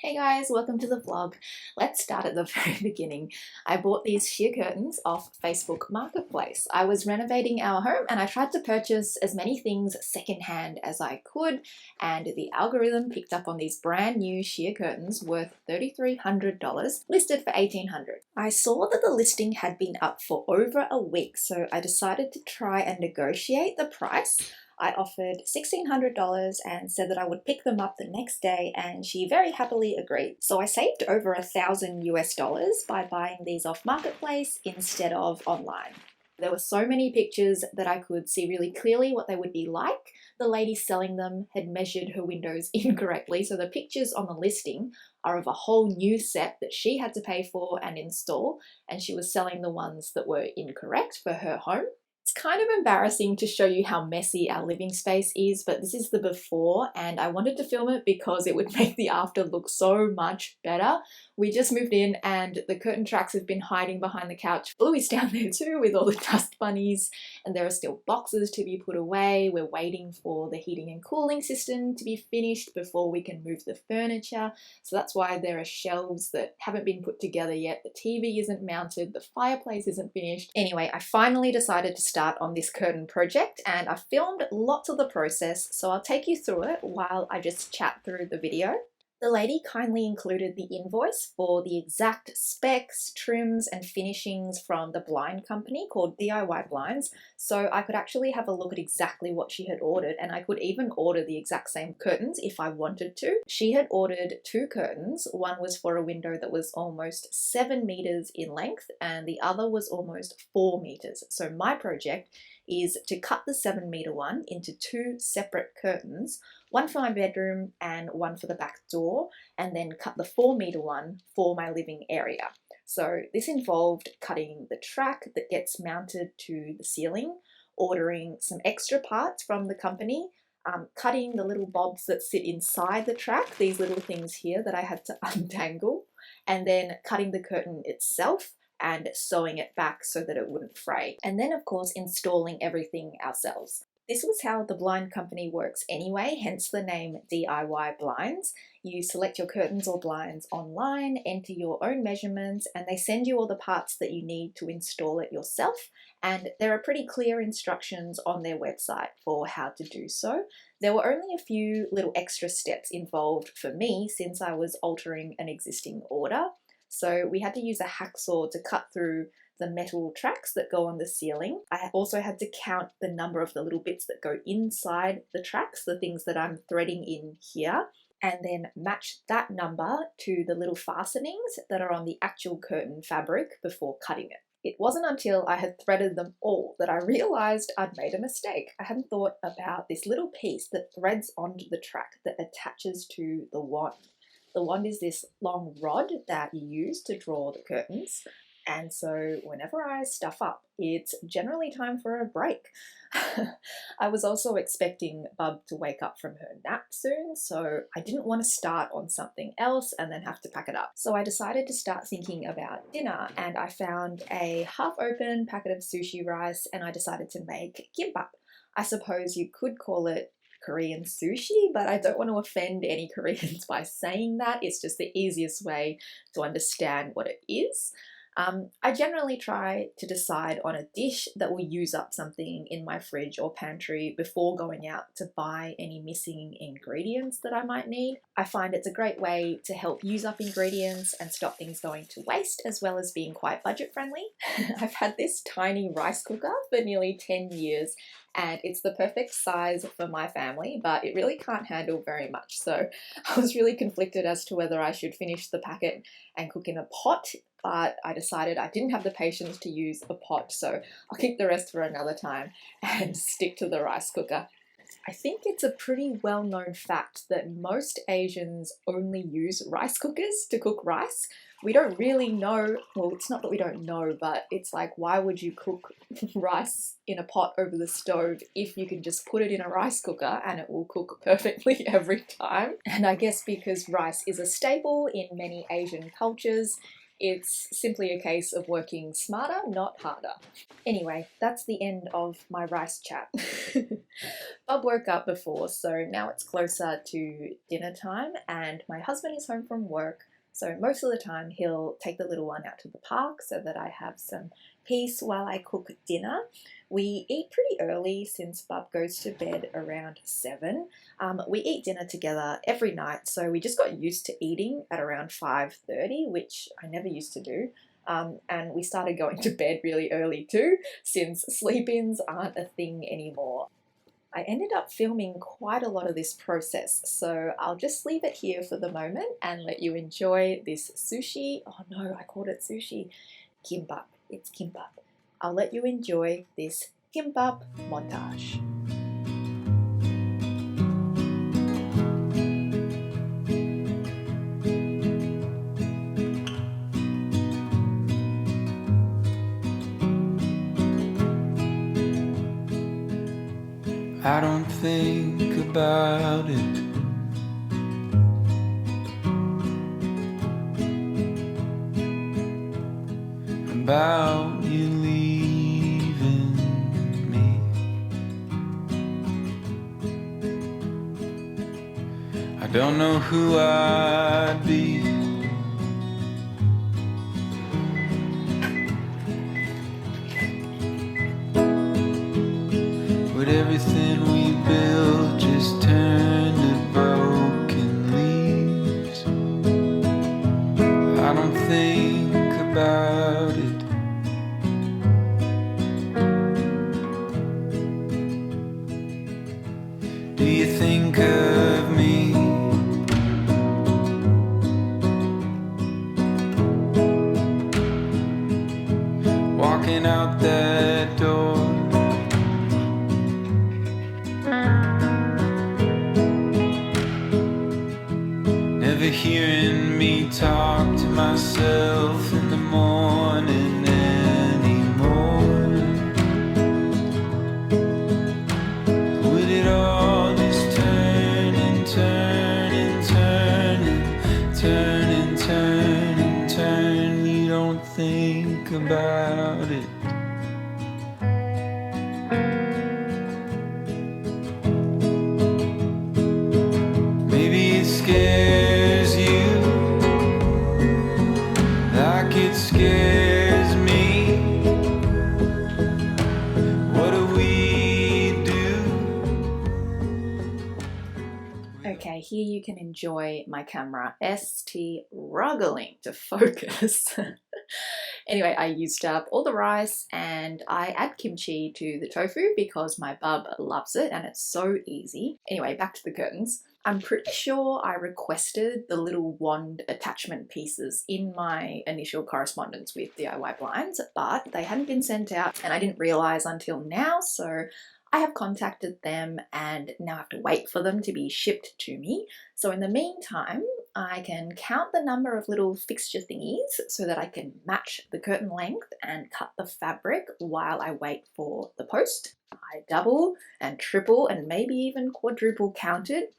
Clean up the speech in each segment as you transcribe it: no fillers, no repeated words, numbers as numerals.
Hey guys, welcome to the vlog. Let's start at the very beginning. I bought these sheer curtains off Facebook Marketplace. I was renovating our home and I tried to purchase as many things secondhand as I could, and the algorithm picked up on these brand new sheer curtains worth $3,300, listed for $1,800. I saw that the listing had been up for over a week, so I decided to try and negotiate the price. I offered $1,600 and said that I would pick them up the next day, and she very happily agreed. So I saved over $1,000 by buying these off Marketplace instead of online. There were so many pictures that I could see really clearly what they would be like. The lady selling them had measured her windows incorrectly, so the pictures on the listing are of a whole new set that she had to pay for and install, and she was selling the ones that were incorrect for her home. It's kind of embarrassing to show you how messy our living space is, but this is the before, and I wanted to film it because it would make the after look so much better. We just moved in and the curtain tracks have been hiding behind the couch. Bluey's down there too with all the dust bunnies, and there are still boxes to be put away. We're waiting for the heating and cooling system to be finished before we can move the furniture, so that's why there are shelves that haven't been put together yet. The TV isn't mounted, the fireplace isn't finished. Anyway, I finally decided to start on this curtain project, and I filmed lots of the process, so I'll take you through it while I just chat through the video. The lady kindly included the invoice for the exact specs, trims and finishings from the blind company called DIY Blinds, so I could actually have a look at exactly what she had ordered, and I could even order the exact same curtains if I wanted to. She had ordered 2 curtains. One was for a window that was almost 7 meters in length and the other was almost 4 meters. So my project is to cut the 7-meter one into 2 separate curtains, one for my bedroom and one for the back door, and then cut the 4-meter one for my living area. So this involved cutting the track that gets mounted to the ceiling, ordering some extra parts from the company, cutting the little bobs that sit inside the track, these little things here that I had to untangle, and then cutting the curtain itself and sewing it back so that it wouldn't fray. And then of course installing everything ourselves. This was how the blind company works anyway, hence the name DIY Blinds. You select your curtains or blinds online, enter your own measurements, and they send you all the parts that you need to install it yourself. And there are pretty clear instructions on their website for how to do so. There were only a few little extra steps involved for me since I was altering an existing order. So we had to use a hacksaw to cut through the metal tracks that go on the ceiling. I also had to count the number of the little bits that go inside the tracks, the things that I'm threading in here, and then match that number to the little fastenings that are on the actual curtain fabric before cutting it. It wasn't until I had threaded them all that I realized I'd made a mistake. I hadn't thought about this little piece that threads onto the track that attaches to the wand. The wand is this long rod that you use to draw the curtains. And so whenever I stuff up, it's generally time for a break. I was also expecting Bub to wake up from her nap soon, so I didn't want to start on something else and then have to pack it up. So I decided to start thinking about dinner, and I found a half-open packet of sushi rice and I decided to make gimbap. I suppose you could call it Korean sushi, but I don't want to offend any Koreans by saying that. It's just the easiest way to understand what it is. I generally try to decide on a dish that will use up something in my fridge or pantry before going out to buy any missing ingredients that I might need. I find it's a great way to help use up ingredients and stop things going to waste, as well as being quite budget friendly. I've had this tiny rice cooker for nearly 10 years and it's the perfect size for my family, but it really can't handle very much. So I was really conflicted as to whether I should finish the packet and cook in a pot, but I decided I didn't have the patience to use a pot, so I'll keep the rest for another time and stick to the rice cooker. I think it's a pretty well-known fact that most Asians only use rice cookers to cook rice. We don't really know, well, it's not that we don't know, but it's like, why would you cook rice in a pot over the stove if you can just put it in a rice cooker and it will cook perfectly every time? And I guess because rice is a staple in many Asian cultures, It's simply a case of working smarter, not harder. Anyway, that's the end of my rice chat. Bob woke up before, so now it's closer to dinner time, and my husband is home from work, so most of the time he'll take the little one out to the park so that I have some peace while I cook dinner. We eat pretty early since Bub goes to bed around 7. We eat dinner together every night, so we just got used to eating at around 5:30, which I never used to do. And we started going to bed really early too, since sleep-ins aren't a thing anymore. I ended up filming quite a lot of this process, so I'll just leave it here for the moment and let you enjoy this sushi. Oh no, I called it sushi. Gimbap. It's gimbap. I'll let you enjoy this gimbap montage. I don't think about it. About you leaving me. I don't know who I'd be. Would everything we built just turn to broken leaves? I don't think about it. Do you think of me? Walking out that door. Never hearing me talk to myself in the morning anymore. Would it all just turn and turn and turn and turn and turn and turn? You don't think about it. Maybe it scares you like it scares me. What do we do? Okay, here you can enjoy my camera struggling to focus. Anyway, I used up all the rice and I add kimchi to the tofu because my bub loves it and it's so easy. Anyway, back to the curtains. I'm pretty sure I requested the little wand attachment pieces in my initial correspondence with DIY Blinds, but they hadn't been sent out and I didn't realize until now, so I have contacted them and now have to wait for them to be shipped to me. So in the meantime, I can count the number of little fixture thingies so that I can match the curtain length and cut the fabric while I wait for the post. I double and triple and maybe even quadruple counted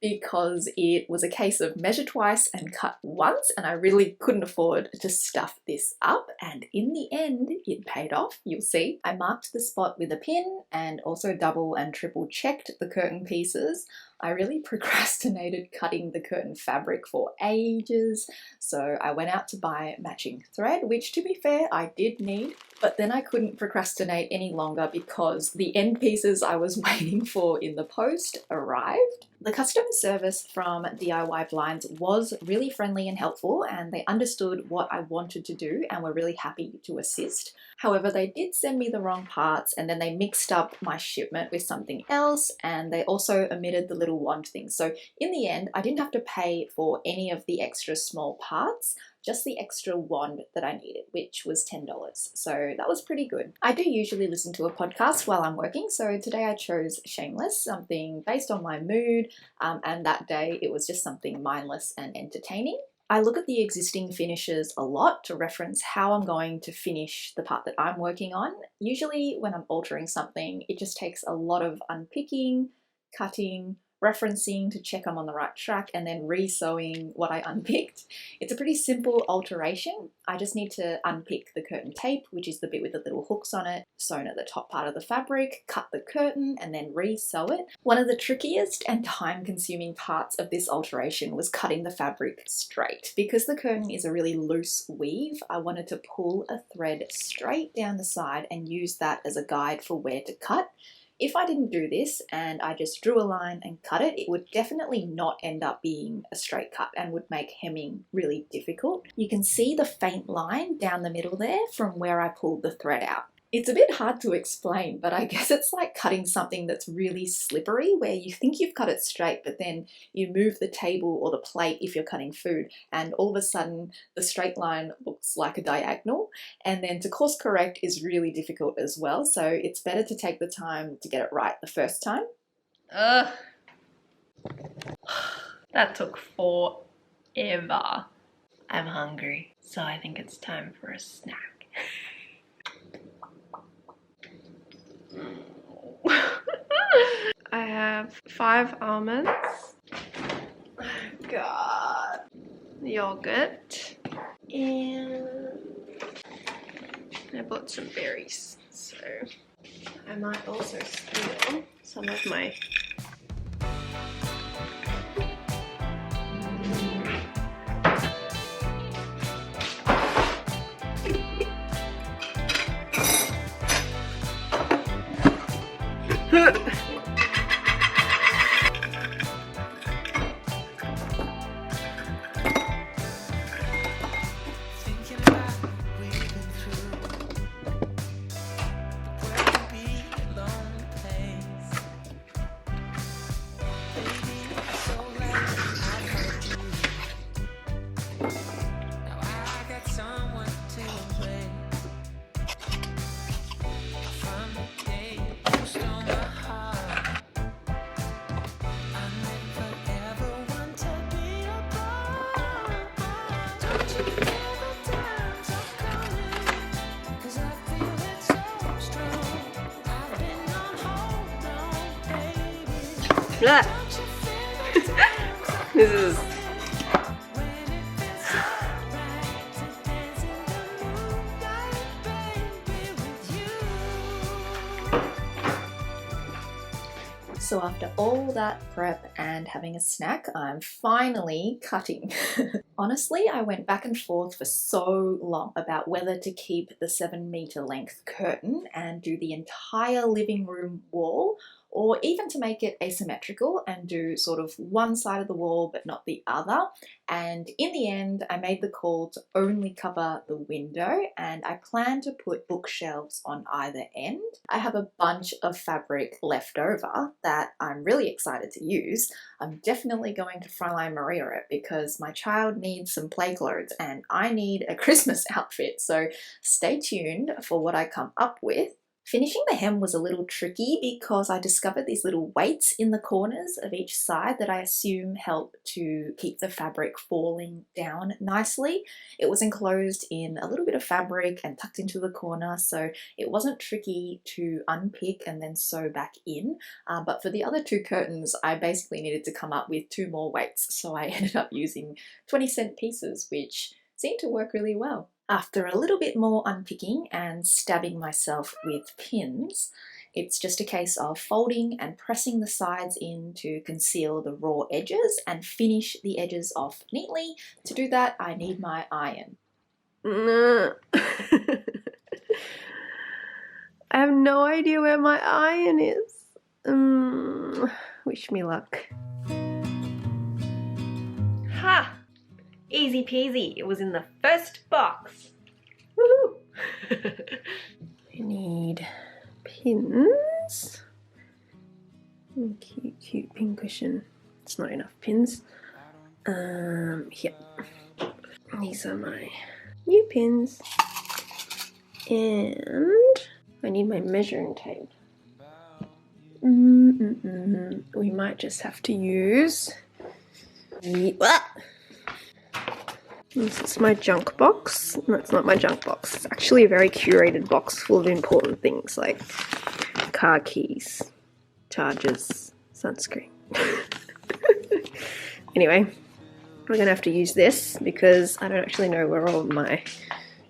because it was a case of measure twice and cut once, and I really couldn't afford to stuff this up, and in the end it paid off, you'll see. I marked the spot with a pin and also double and triple checked the curtain pieces. I really procrastinated cutting the curtain fabric for ages, so I went out to buy matching thread, which to be fair I did need, but then I couldn't procrastinate any longer because the end pieces I was waiting for in the post arrived. The customer service from DIY Blinds was really friendly and helpful, and they understood what I wanted to do and were really happy to assist. However, they did send me the wrong parts and then they mixed up my shipment with something else, and they also omitted the little wand thing. So in the end, I didn't have to pay for any of the extra small parts, just the extra wand that I needed, which was $10. So that was pretty good. I do usually listen to a podcast while I'm working, so today I chose Shameless, something based on my mood, and that day it was just something mindless and entertaining. I look at the existing finishes a lot to reference how I'm going to finish the part that I'm working on. Usually when I'm altering something, it just takes a lot of unpicking, cutting, referencing to check I'm on the right track, and then re-sewing what I unpicked. It's a pretty simple alteration. I just need to unpick the curtain tape, which is the bit with the little hooks on it, sewn at the top part of the fabric, cut the curtain, and then re-sew it. One of the trickiest and time-consuming parts of this alteration was cutting the fabric straight. Because the curtain is a really loose weave, I wanted to pull a thread straight down the side and use that as a guide for where to cut. If I didn't do this and I just drew a line and cut it, it would definitely not end up being a straight cut and would make hemming really difficult. You can see the faint line down the middle there from where I pulled the thread out. It's a bit hard to explain, but I guess it's like cutting something that's really slippery, where you think you've cut it straight, but then you move the table or the plate if you're cutting food, and all of a sudden the straight line looks like a diagonal. And then to course correct is really difficult as well, so it's better to take the time to get it right the first time. Ugh. That took forever. I'm hungry, so I think it's time for a snack. I have 5 almonds. Got yogurt, and I bought some berries, so I might also steal some of my This is So after all that prep and having a snack, I'm finally cutting. Honestly, I went back and forth for so long about whether to keep the 7-meter length curtain and do the entire living room wall, or even to make it asymmetrical and do sort of one side of the wall but not the other. And in the end, I made the call to only cover the window, and I plan to put bookshelves on either end. I have a bunch of fabric left over that I'm really excited to use. I'm definitely going to Fräulein Maria it because my child needs some play clothes and I need a Christmas outfit, so stay tuned for what I come up with. Finishing the hem was a little tricky because I discovered these little weights in the corners of each side that I assume help to keep the fabric falling down nicely. It was enclosed in a little bit of fabric and tucked into the corner, so it wasn't tricky to unpick and then sew back in. But for the other 2 curtains, I basically needed to come up with 2 more weights, so I ended up using 20-cent pieces, which seemed to work really well. After a little bit more unpicking and stabbing myself with pins, it's just a case of folding and pressing the sides in to conceal the raw edges and finish the edges off neatly. To do that, I need my iron. I have no idea where my iron is. Wish me luck. Ha! Easy peasy, it was in the first box. Woohoo! I need pins. Cute pin cushion. It's not enough pins. Here. These are my new pins. And I need my measuring tape. We might just have to use this is my junk box. No, it's not my junk box. It's actually a very curated box full of important things like car keys, chargers, sunscreen. Anyway, we're going to have to use this because I don't actually know where all my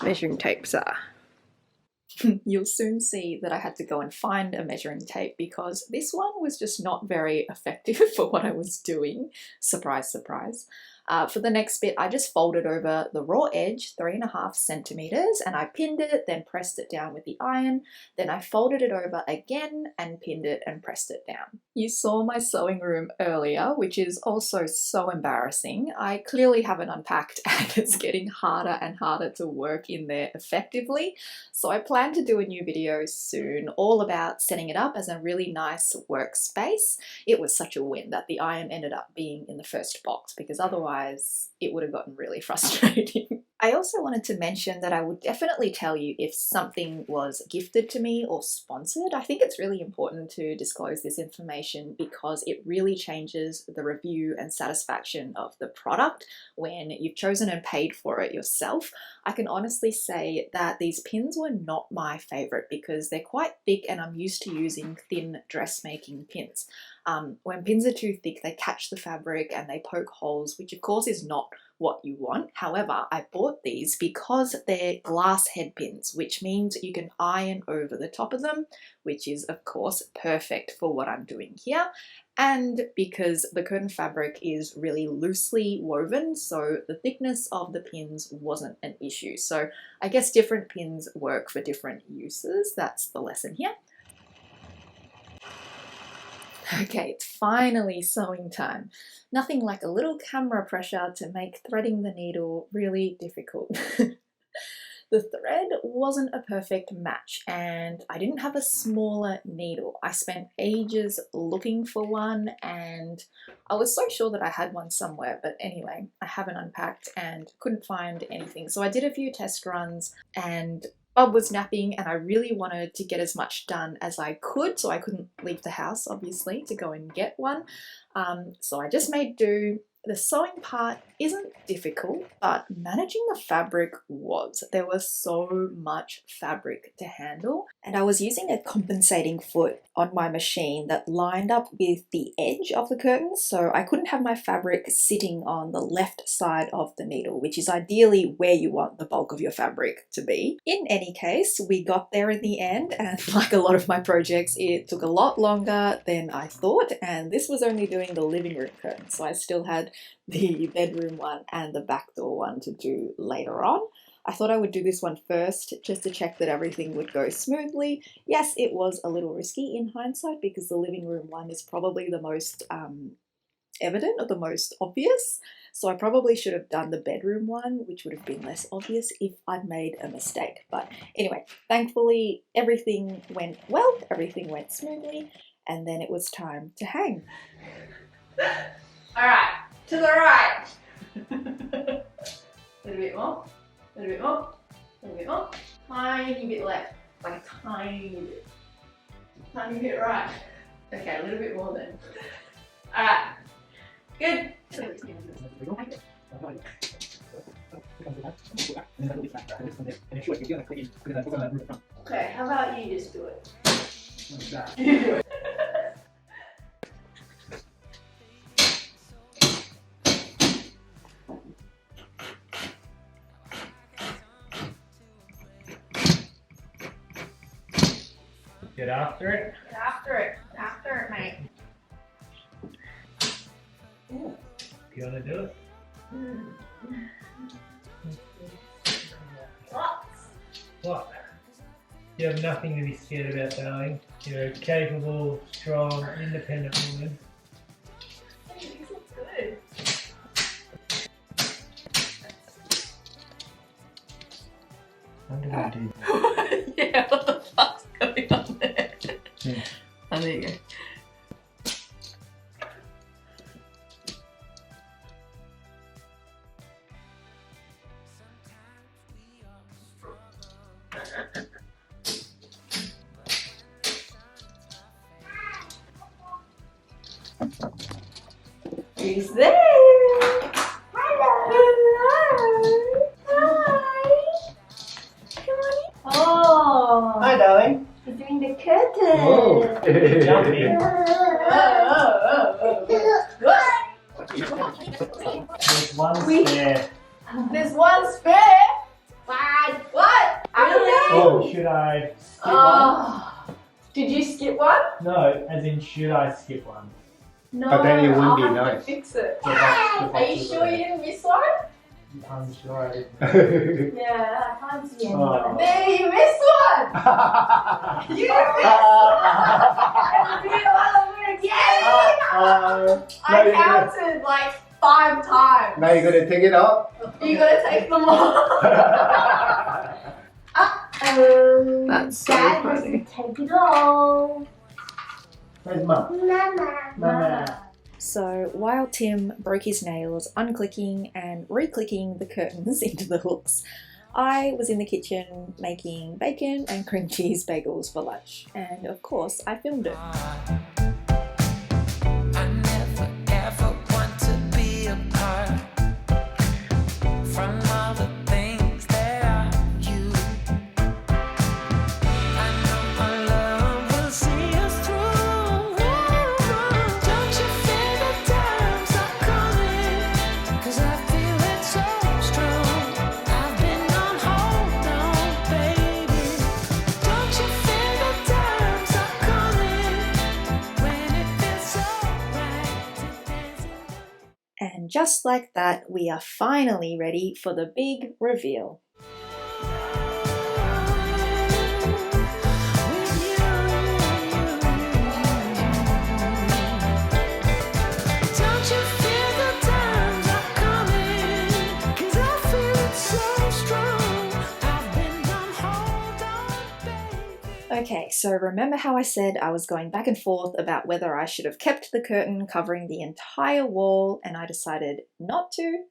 measuring tapes are. You'll soon see that I had to go and find a measuring tape because this one was just not very effective for what I was doing. Surprise, surprise. For the next bit, I just folded over the raw edge 3.5 centimeters and I pinned it, then pressed it down with the iron. Then I folded it over again and pinned it and pressed it down. You saw my sewing room earlier, which is also so embarrassing. I clearly haven't unpacked and it's getting harder and harder to work in there effectively. So I plan to do a new video soon all about setting it up as a really nice workspace. It was such a win that the iron ended up being in the first box because otherwise it would have gotten really frustrating. I also wanted to mention that I would definitely tell you if something was gifted to me or sponsored. I think it's really important to disclose this information because it really changes the review and satisfaction of the product when you've chosen and paid for it yourself. I can honestly say that these pins were not my favorite because they're quite thick and I'm used to using thin dressmaking pins. When pins are too thick, they catch the fabric and they poke holes, which of course is not what you want. However, I bought these because they're glass head pins, which means you can iron over the top of them, which is of course perfect for what I'm doing here. And because the curtain fabric is really loosely woven, so the thickness of the pins wasn't an issue. So I guess different pins work for different uses. That's the lesson here. Okay, it's finally sewing time. Nothing like a little camera pressure to make threading the needle really difficult. The thread wasn't a perfect match and I didn't have a smaller needle. I spent ages looking for one and I was so sure that I had one somewhere, but anyway, I haven't unpacked and couldn't find anything. So I did a few test runs and Bob was napping and I really wanted to get as much done as I could, so I couldn't leave the house obviously to go and get one. So I just made do. The sewing part isn't difficult, but managing the fabric was. There was so much fabric to handle, and I was using a compensating foot on my machine that lined up with the edge of the curtain, so I couldn't have my fabric sitting on the left side of the needle, which is ideally where you want the bulk of your fabric to be. In any case, we got there in the end, and like a lot of my projects, it took a lot longer than I thought, and this was only doing the living room curtain, so I still had the bedroom one and the back door one to do later on. I thought I would do this one first just to check that everything would go smoothly. Yes, it was a little risky in hindsight because the living room one is probably the most evident or the most obvious. So I probably should have done the bedroom one, which would have been less obvious if I'd made a mistake. But anyway, thankfully everything went well, everything went smoothly, and then it was time to hang. All right. To the right. A little bit more. A little bit more. A little bit more. Tiny bit left. Like a tiny bit. Tiny bit right. Okay, a little bit more then. Alright. Good. Okay, how about you just do it? You do it. Get after it. Get after it. Get after it, mate. You wanna do it? What? You have nothing to be scared about, darling. You're a capable, strong, independent woman. Hey, this looks good. What did I do? Yeah, what the fuck's going on there? Yeah. Oh, there you go. He's there! Hello! Hi! Come on in. Oh! Hi, darling. You're doing the curtain! Jump in. Oh. There's one We- spare. There's one spare. What? Oh, should I skip one? Oh. Did you skip one? No, as in should I skip one? No. But then it wouldn't I'll be have to nice. fix it. The box- the Are box you is sure you there. didn't miss one? I'm sure I didn't. Yeah, I can't see any. Oh. There, you missed one. You missed one. I counted like 5 times. Now you're gonna take it off? You gotta take them all. That's so Dad has funny. to take it all. Where's Mum? Mama. So while Tim broke his nails unclicking and re-clicking the curtains into the hooks, I was in the kitchen making bacon and cream cheese bagels for lunch. And of course, I filmed it. I never ever want to be apart from all the things that are you. I know my love will see us through. Don't you feel the times are coming? 'Cause I feel it so strong. I've been on hold on, baby. Don't you feel the times are coming? When it feels so right to dance in And just like that, we are finally ready for the big reveal. Don't you feel the times are coming? 'Cause I feel it so strong. I've been on hold on, baby. Okay, so remember how I said I was going back and forth about whether I should have kept the curtain covering the entire wall and I decided not to?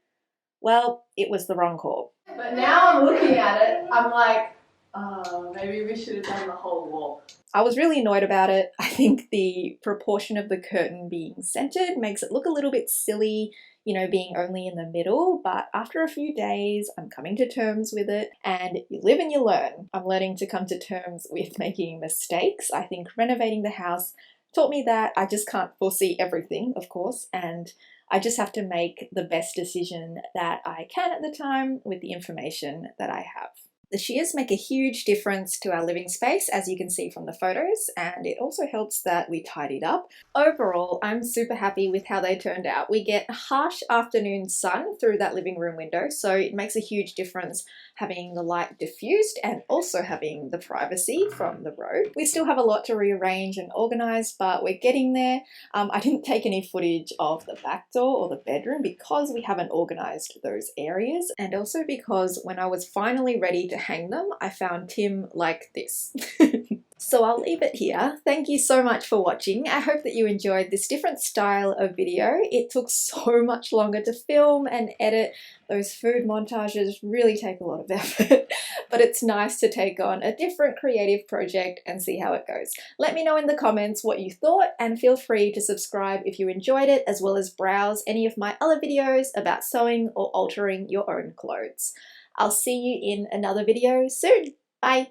Well, it was the wrong call. But now I'm looking at it, I'm like, oh, maybe we should have done the whole wall. I was really annoyed about it. I think the proportion of the curtain being centered makes it look a little bit silly, you know, being only in the middle, but after a few days, I'm coming to terms with it, and you live and you learn. I'm learning to come to terms with making mistakes. I think renovating the house taught me that I just can't foresee everything, of course, and I just have to make the best decision that I can at the time with the information that I have. The shears make a huge difference to our living space, as you can see from the photos, and it also helps that we tidied up. Overall, I'm super happy with how they turned out. We get harsh afternoon sun through that living room window, so it makes a huge difference having the light diffused and also having the privacy from the road. We still have a lot to rearrange and organize, but we're getting there. I didn't take any footage of the back door or the bedroom because we haven't organized those areas, and also because when I was finally ready to hang them, I found Tim like this. So I'll leave it here. Thank you so much for watching. I hope that you enjoyed this different style of video. It took so much longer to film and edit. Those food montages really take a lot of effort, but it's nice to take on a different creative project and see how it goes. Let me know in the comments what you thought, and feel free to subscribe if you enjoyed it, as well as browse any of my other videos about sewing or altering your own clothes. I'll see you in another video soon. Bye!